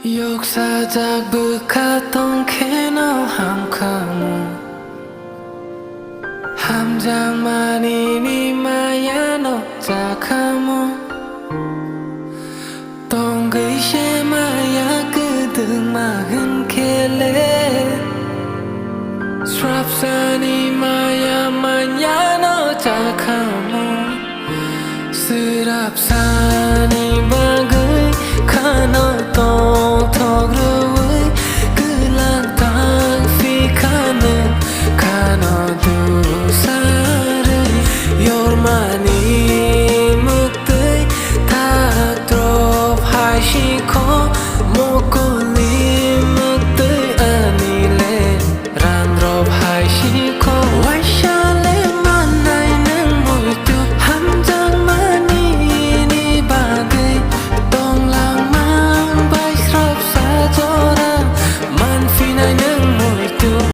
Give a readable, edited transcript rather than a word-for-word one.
역사작 북하동 캐너 함카무 함장만이니 마야노 자카무 동그이셰 마야 그득마흔 켈레 스랍사니 마야 마야노 자카무 스랍사니 바그이 카노 Togrui Gelantang Fikane Kano Dusare Yormani Mukti Tak Drop Hai Shiko Mokul